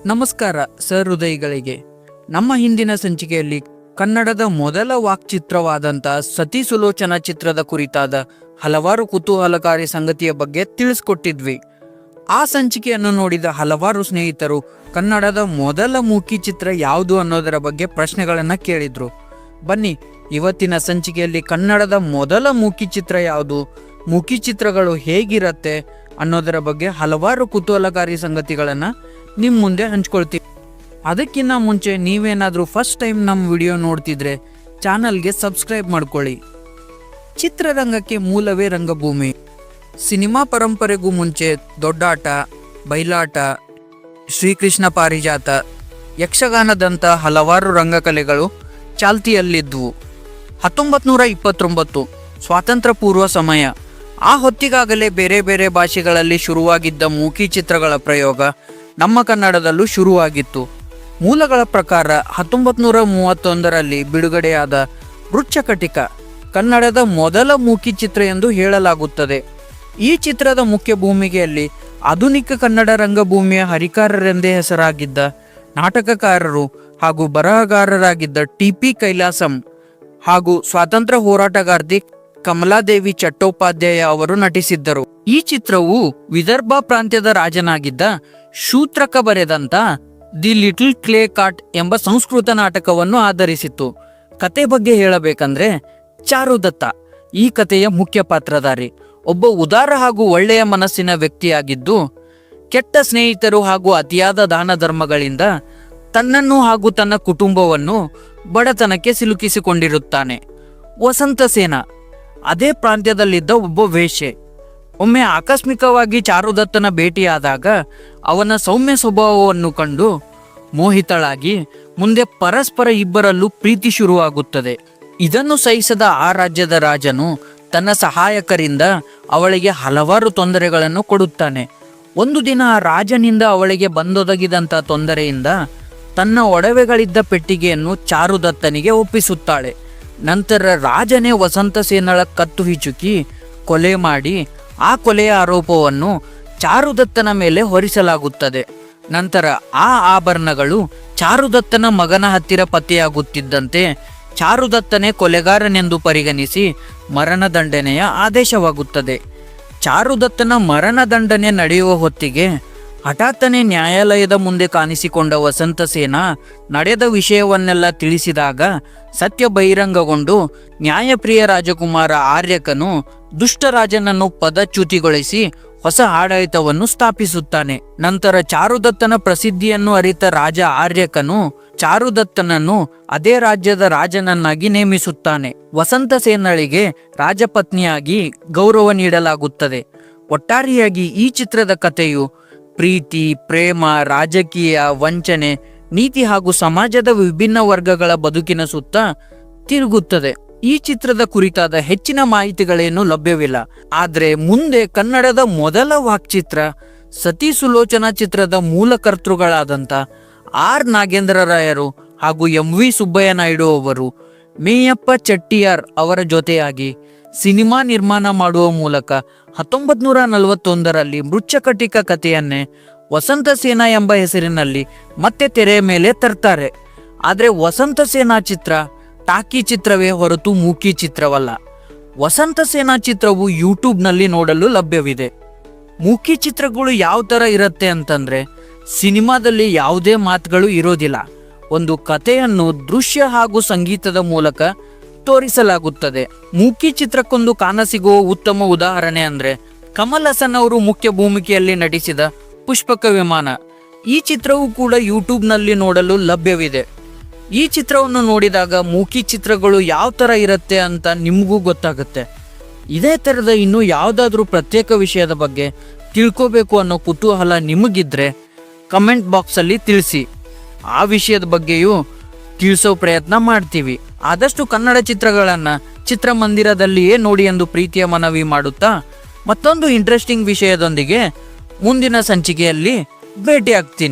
ನಮಸ್ಕಾರ ಸಹೃದಯಿಗಳಿಗೆ. ನಮ್ಮ ಹಿಂದಿನ ಸಂಚಿಕೆಯಲ್ಲಿ ಕನ್ನಡದ ಮೊದಲ ವಾಕ್ಚಿತ್ರವಾದಂಥ ಸತಿ ಸುಲೋಚನಾ ಚಿತ್ರದ ಕುರಿತಾದ ಹಲವಾರು ಕುತೂಹಲಕಾರಿ ಸಂಗತಿಯ ಬಗ್ಗೆ ತಿಳಿಸ್ಕೊಟ್ಟಿದ್ವಿ. ಆ ಸಂಚಿಕೆಯನ್ನು ನೋಡಿದ ಹಲವಾರು ಸ್ನೇಹಿತರು ಕನ್ನಡದ ಮೊದಲ ಮೂಕಿ ಚಿತ್ರ ಯಾವುದು ಅನ್ನೋದರ ಬಗ್ಗೆ ಪ್ರಶ್ನೆಗಳನ್ನು ಕೇಳಿದ್ರು. ಬನ್ನಿ, ಇವತ್ತಿನ ಸಂಚಿಕೆಯಲ್ಲಿ ಕನ್ನಡದ ಮೊದಲ ಮೂಕಿ ಚಿತ್ರ ಯಾವುದು, ಮೂಕಿ ಚಿತ್ರಗಳು ಹೇಗಿರತ್ತೆ ಅನ್ನೋದರ ಬಗ್ಗೆ ಹಲವಾರು ಕುತೂಹಲಕಾರಿ ಸಂಗತಿಗಳನ್ನು ನಿಮ್ಮ ಮುಂದೆ ಹಂಚ್ಕೊಳ್ತೀವಿ. ಅದಕ್ಕಿಂತ ಮುಂಚೆ ನೀವೇನಾದರೂ ಫಸ್ಟ್ ಟೈಮ್ ನಮ್ಮ ವಿಡಿಯೋ ನೋಡ್ತಿದ್ರೆ ಚಾನಲ್ಗೆ ಸಬ್ಸ್ಕ್ರೈಬ್ ಮಾಡ್ಕೊಳ್ಳಿ. ಚಿತ್ರರಂಗಕ್ಕೆ ಮೂಲವೇ ರಂಗಭೂಮಿ. ಸಿನಿಮಾ ಪರಂಪರೆಗೂ ಮುಂಚೆ ದೊಡ್ಡಾಟ, ಬಯಲಾಟ, ಶ್ರೀಕೃಷ್ಣ ಪಾರಿಜಾತ, ಯಕ್ಷಗಾನದಂಥ ಹಲವಾರು ರಂಗಕಲೆಗಳು ಚಾಲ್ತಿಯಲ್ಲಿದ್ದವು. 1929 ಸ್ವಾತಂತ್ರ್ಯ ಪೂರ್ವ ಸಮಯ. ಆ ಹೊತ್ತಿಗಾಗಲೇ ಬೇರೆ ಬೇರೆ ಭಾಷೆಗಳಲ್ಲಿ ಶುರುವಾಗಿದ್ದ ಮೂಕಿ ಚಿತ್ರಗಳ ಪ್ರಯೋಗ ನಮ್ಮ ಕನ್ನಡದಲ್ಲೂ ಶುರುವಾಗಿತ್ತು. ಮೂಲಗಳ ಪ್ರಕಾರ 1931ರಲ್ಲಿ ಬಿಡುಗಡೆಯಾದ ಮೃಚ್ಛಕಟಿಕ ಕನ್ನಡದ ಮೊದಲ ಮೂಕಿ ಚಿತ್ರ ಎಂದು ಹೇಳಲಾಗುತ್ತದೆ. ಈ ಚಿತ್ರದ ಮುಖ್ಯ ಭೂಮಿಕೆಯಲ್ಲಿ ಆಧುನಿಕ ಕನ್ನಡ ರಂಗಭೂಮಿಯ ಹರಿಕಾರರೆಂದೇ ಹೆಸರಾಗಿದ್ದ ನಾಟಕಕಾರರು ಹಾಗೂ ಬರಹಗಾರರಾಗಿದ್ದ ಟಿ.ಪಿ. ಕೈಲಾಸಂ ಹಾಗೂ ಸ್ವಾತಂತ್ರ್ಯ ಹೋರಾಟಗಾರ್ತಿ ಕಮಲಾದೇವಿ ಚಟ್ಟೋಪಾಧ್ಯಾಯ ಅವರು ನಟಿಸಿದ್ದರು. ಈ ಚಿತ್ರವು ವಿದರ್ಭ ಪ್ರಾಂತ್ಯದ ರಾಜನಾಗಿದ್ದ ಶೂತ್ರಕ ಬರೆದಂತ ದಿ ಲಿಟಲ್ ಕ್ಲೇ ಕಾಟ್ ಎಂಬ ಸಂಸ್ಕೃತ ನಾಟಕವನ್ನು ಆಧರಿಸಿತ್ತು. ಕತೆ ಬಗ್ಗೆ ಹೇಳಬೇಕಂದ್ರೆ ಚಾರುದತ್ತ ಈ ಕಥೆಯ ಮುಖ್ಯ ಪಾತ್ರಧಾರಿ. ಒಬ್ಬ ಉದಾರ ಹಾಗೂ ಒಳ್ಳೆಯ ಮನಸ್ಸಿನ ವ್ಯಕ್ತಿಯಾಗಿದ್ದು, ಕೆಟ್ಟ ಸ್ನೇಹಿತರು ಹಾಗೂ ಅತಿಯಾದ ದಾನ ಧರ್ಮಗಳಿಂದ ತನ್ನನ್ನು ಹಾಗೂ ತನ್ನ ಕುಟುಂಬವನ್ನು ಬಡತನಕ್ಕೆ ಸಿಲುಕಿಸಿಕೊಂಡಿರುತ್ತಾನೆ. ವಸಂತಸೇನ ಅದೇ ಪ್ರಾಂತ್ಯದಲ್ಲಿದ್ದ ಒಬ್ಬ ವೇಶ್ಯೆ. ಒಮ್ಮೆ ಆಕಸ್ಮಿಕವಾಗಿ ಚಾರುದತ್ತನ ಭೇಟಿಯಾದಾಗ ಅವನ ಸೌಮ್ಯ ಸ್ವಭಾವವನ್ನು ಕಂಡು ಮೋಹಿತಳಾಗಿ ಮುಂದೆ ಪರಸ್ಪರ ಇಬ್ಬರಲ್ಲೂ ಪ್ರೀತಿ ಶುರುವಾಗುತ್ತದೆ. ಇದನ್ನು ಸಹಿಸದ ಆ ರಾಜ್ಯದ ರಾಜನು ತನ್ನ ಸಹಾಯಕರಿಂದ ಅವಳಿಗೆ ಹಲವಾರು ತೊಂದರೆಗಳನ್ನು ಕೊಡುತ್ತಾನೆ. ಒಂದು ದಿನ ಆ ರಾಜನಿಂದ ಅವಳಿಗೆ ಬಂದೊದಗಿದಂಥ ತೊಂದರೆಯಿಂದ ತನ್ನ ಒಡವೆಗಳಿದ್ದ ಪೆಟ್ಟಿಗೆಯನ್ನು ಚಾರುದತ್ತನಿಗೆ ಒಪ್ಪಿಸುತ್ತಾಳೆ. ನಂತರ ರಾಜನೇ ವಸಂತಸೇನಳ ಕತ್ತು ಹಿಚುಕಿ ಕೊಲೆ ಮಾಡಿ ಆ ಕೊಲೆಯ ಆರೋಪವನ್ನು ಚಾರುದತ್ತನ ಮೇಲೆ ಹೊರಿಸಲಾಗುತ್ತದೆ. ನಂತರ ಆ ಆಭರಣಗಳು ಚಾರುದತ್ತನ ಮಗನ ಹತ್ತಿರ ಪತ್ತೆಯಾಗುತ್ತಿದ್ದಂತೆ ಚಾರುದತ್ತನೇ ಕೊಲೆಗಾರನೆಂದು ಪರಿಗಣಿಸಿ ಮರಣದಂಡನೆಯ ಆದೇಶವಾಗುತ್ತದೆ. ಚಾರುದತ್ತನ ಮರಣದಂಡನೆ ನಡೆಯುವ ಹೊತ್ತಿಗೆ ಹಠಾತ್ತನೆ ನ್ಯಾಯಾಲಯದ ಮುಂದೆ ಕಾಣಿಸಿಕೊಂಡ ವಸಂತಸೇನ ನಡೆದ ವಿಷಯವನ್ನೆಲ್ಲ ತಿಳಿಸಿದಾಗ ಸತ್ಯ ಬಹಿರಂಗಗೊಂಡು ನ್ಯಾಯಪ್ರಿಯ ರಾಜಕುಮಾರ ಆರ್ಯಕನು ದುಷ್ಟರಾಜನನ್ನು ಪದಚ್ಯುತಿಗೊಳಿಸಿ ಹೊಸ ಆಡಳಿತವನ್ನು ಸ್ಥಾಪಿಸುತ್ತಾನೆ. ನಂತರ ಚಾರುದತ್ತನ ಪ್ರಸಿದ್ಧಿಯನ್ನು ಅರಿತ ರಾಜ ಆರ್ಯಕನು ಚಾರುದತ್ತನನ್ನು ಅದೇ ರಾಜ್ಯದ ರಾಜನನ್ನಾಗಿ ನೇಮಿಸುತ್ತಾನೆ. ವಸಂತಸೇನಳಿಗೆ ರಾಜಪತ್ನಿಯಾಗಿ ಗೌರವ ನೀಡಲಾಗುತ್ತದೆ. ಒಟ್ಟಾರೆಯಾಗಿ ಈ ಚಿತ್ರದ ಕಥೆಯು ಪ್ರೀತಿ, ಪ್ರೇಮ, ರಾಜಕೀಯ, ವಂಚನೆ, ನೀತಿ ಹಾಗೂ ಸಮಾಜದ ವಿಭಿನ್ನ ವರ್ಗಗಳ ಬದುಕಿನ ಸುತ್ತ ತಿರುಗುತ್ತದೆ. ಈ ಚಿತ್ರದ ಕುರಿತಾದ ಹೆಚ್ಚಿನ ಮಾಹಿತಿಗಳೇನು ಲಭ್ಯವಿಲ್ಲ. ಆದರೆ ಮುಂದೆ ಕನ್ನಡದ ಮೊದಲ ವಾಕ್ಚಿತ್ರ ಸತಿ ಸುಲೋಚನಾ ಚಿತ್ರದ ಮೂಲಕರ್ತೃಗಳಾದಂಥ ಆರ್ ನಾಗೇಂದ್ರ ರಾಯರು ಹಾಗೂ ಎಂ.ವಿ. ಸುಬ್ಬಯ್ಯ ನಾಯ್ಡು ಅವರು ಮೇಯಪ್ಪ ಚೆಟ್ಟಿಯಾರ್ ಅವರ ಜೊತೆಯಾಗಿ ಸಿನಿಮಾ ನಿರ್ಮಾಣ ಮಾಡುವ ಮೂಲಕ 1941ರಲ್ಲಿ ಮೃಚ್ಛಕಟಿಕ ಕಥೆಯನ್ನೇ ವಸಂತಸೇನ ಎಂಬ ಹೆಸರಿನಲ್ಲಿ ಮತ್ತೆ ತೆರೆಯ ಮೇಲೆ ತರ್ತಾರೆ. ಆದರೆ ವಸಂತಸೇನಾ ಚಿತ್ರ ಟಾಕಿ ಚಿತ್ರವೇ ಹೊರತು ಮೂಕಿ ಚಿತ್ರವಲ್ಲ. ವಸಂತಸೇನಾ ಚಿತ್ರವು ಯೂಟ್ಯೂಬ್ನಲ್ಲಿ ನೋಡಲು ಲಭ್ಯವಿದೆ. ಮೂಕಿ ಚಿತ್ರಗಳು ಯಾವ ಥರ ಇರುತ್ತೆ ಅಂತಂದರೆ, ಸಿನಿಮಾದಲ್ಲಿ ಯಾವುದೇ ಮಾತುಗಳು ಇರೋದಿಲ್ಲ. ಒಂದು ಕಥೆಯನ್ನು ದೃಶ್ಯ ಹಾಗೂ ಸಂಗೀತದ ಮೂಲಕ ತೋರಿಸಲಾಗುತ್ತದೆ. ಮೂಕಿ ಚಿತ್ರಕ್ಕೊಂದು ಕಾಣಸಿಗುವ ಉತ್ತಮ ಉದಾಹರಣೆ ಅಂದರೆ ಕಮಲ್ ಹಾಸನ್ ಅವರು ಮುಖ್ಯ ಭೂಮಿಕೆಯಲ್ಲಿ ನಟಿಸಿದ ಪುಷ್ಪಕ ವಿಮಾನ. ಈ ಚಿತ್ರವೂ ಕೂಡ ಯೂಟ್ಯೂಬ್ನಲ್ಲಿ ನೋಡಲು ಲಭ್ಯವಿದೆ. ಈ ಚಿತ್ರವನ್ನು ನೋಡಿದಾಗ ಮೂಕಿ ಚಿತ್ರಗಳು ಯಾವ ಥರ ಇರುತ್ತೆ ಅಂತ ನಿಮಗೂ ಗೊತ್ತಾಗುತ್ತೆ. ಇದೇ ಥರದ ಇನ್ನೂ ಯಾವುದಾದ್ರೂ ಪ್ರತ್ಯೇಕ ವಿಷಯದ ಬಗ್ಗೆ ತಿಳ್ಕೋಬೇಕು ಅನ್ನೋ ಕುತೂಹಲ ನಿಮಗಿದ್ರೆ ಕಮೆಂಟ್ ಬಾಕ್ಸಲ್ಲಿ ತಿಳಿಸಿ. ಆ ವಿಷಯದ ಬಗ್ಗೆಯೂ ತಿಳಿಸೋ ಪ್ರಯತ್ನ ಮಾಡ್ತೀವಿ. ಆದಷ್ಟು ಕನ್ನಡ ಚಿತ್ರಗಳನ್ನು ಚಿತ್ರಮಂದಿರದಲ್ಲಿಯೇ ನೋಡಿ ಎಂದು ಪ್ರೀತಿಯ ಮನವಿ ಮಾಡುತ್ತಾ ಮತ್ತೊಂದು ಇಂಟ್ರೆಸ್ಟಿಂಗ್ ವಿಷಯದೊಂದಿಗೆ ಮುಂದಿನ ಸಂಚಿಕೆಯಲ್ಲಿ ಭೇಟಿ ಆಗ್ತೀನಿ.